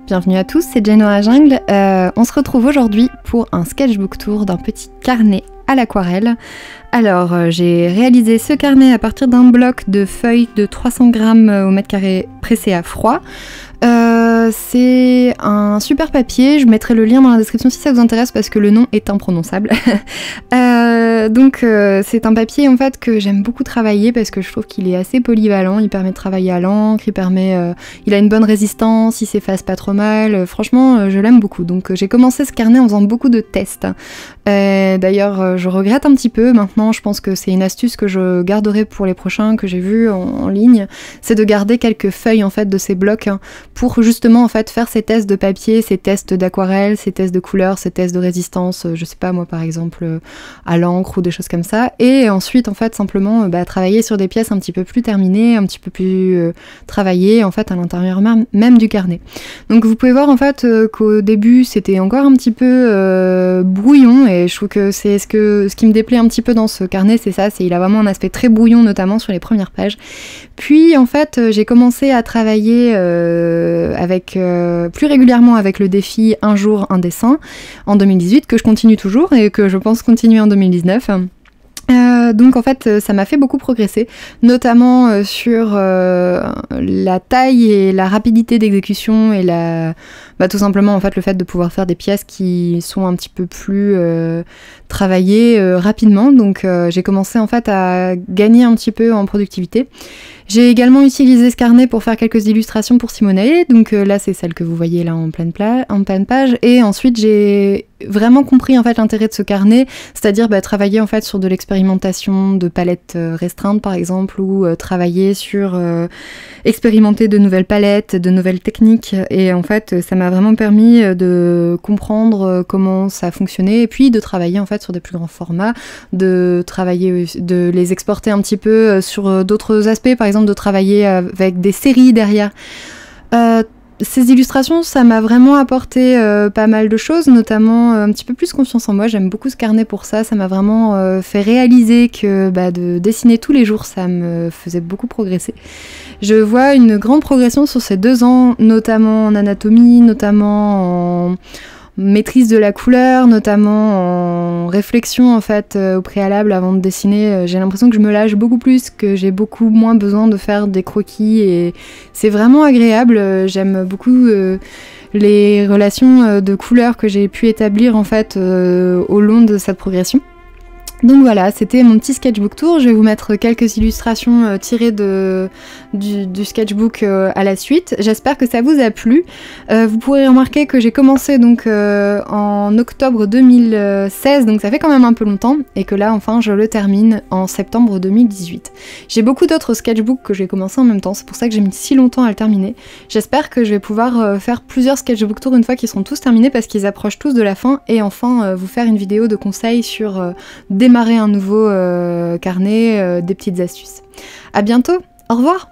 Bienvenue à tous, c'est Genoa Jungle. On se retrouve aujourd'hui pour un sketchbook tour d'un petit carnet à l'aquarelle. Alors, j'ai réalisé ce carnet à partir d'un bloc de feuilles de 300 grammes au mètre carré pressé à froid. C'est un super papier, je mettrai le lien dans la description si ça vous intéresse parce que le nom est imprononçable. C'est un papier en fait que j'aime beaucoup travailler parce que je trouve qu'il est assez polyvalent, il permet de travailler à l'encre, il a une bonne résistance, il s'efface pas trop mal, franchement je l'aime beaucoup. Donc j'ai commencé ce carnet en faisant beaucoup de tests. D'ailleurs je regrette un petit peu, maintenant je pense que c'est une astuce que je garderai pour les prochains que j'ai vus en ligne, c'est de garder quelques feuilles en fait de ces blocs pour justement en fait faire ces tests de papier, ces tests d'aquarelle, ces tests de couleur, ces tests de résistance, je sais pas moi par exemple à l'encre ou des choses comme ça, et ensuite en fait simplement travailler sur des pièces un petit peu plus terminées, un petit peu plus travaillées en fait à l'intérieur même du carnet. Donc vous pouvez voir en fait qu'au début c'était encore un petit peu brouillon, et je trouve que c'est ce qui me déplaît un petit peu dans ce carnet, c'est ça, il a vraiment un aspect très brouillon notamment sur les premières pages. Puis en fait j'ai commencé à travailler plus régulièrement avec le défi Un jour un dessin en 2018, que je continue toujours et que je pense continuer en 2019. Donc en fait ça m'a fait beaucoup progresser, notamment sur la taille et la rapidité d'exécution et tout simplement en fait le fait de pouvoir faire des pièces qui sont un petit peu plus travaillées rapidement. Donc j'ai commencé en fait à gagner un petit peu en productivité. J'ai également utilisé ce carnet pour faire quelques illustrations pour Simonae, donc là c'est celle que vous voyez là en pleine page, et ensuite j'ai vraiment compris en fait l'intérêt de ce carnet, c'est-à-dire travailler en fait sur de l'expérimentation de palettes restreintes par exemple, ou travailler sur expérimenter de nouvelles palettes, de nouvelles techniques, et en fait ça m'a vraiment permis de comprendre comment ça fonctionnait, et puis de travailler en fait sur des plus grands formats, de les exporter un petit peu sur d'autres aspects, par exemple de travailler avec des séries derrière. Ces illustrations, ça m'a vraiment apporté pas mal de choses, notamment un petit peu plus confiance en moi. J'aime beaucoup ce carnet pour ça, ça m'a vraiment fait réaliser que de dessiner tous les jours, ça me faisait beaucoup progresser. Je vois une grande progression sur ces 2 ans, notamment en anatomie, notamment en maîtrise de la couleur, notamment en réflexion en fait au préalable avant de dessiner. J'ai l'impression que je me lâche beaucoup plus, que j'ai beaucoup moins besoin de faire des croquis, et c'est vraiment agréable. J'aime beaucoup les relations de couleurs que j'ai pu établir en fait au long de cette progression. Donc voilà, c'était mon petit sketchbook tour. Je vais vous mettre quelques illustrations tirées du sketchbook à la suite. J'espère que ça vous a plu. Vous pourrez remarquer que j'ai commencé donc en octobre 2016, donc ça fait quand même un peu longtemps, et que là enfin je le termine en septembre 2018. J'ai beaucoup d'autres sketchbooks que j'ai commencé en même temps, c'est pour ça que j'ai mis si longtemps à le terminer. J'espère que je vais pouvoir faire plusieurs sketchbook tours une fois qu'ils seront tous terminés, parce qu'ils approchent tous de la fin, et enfin vous faire une vidéo de conseils sur démarrer un nouveau carnet, des petites astuces. À bientôt, au revoir!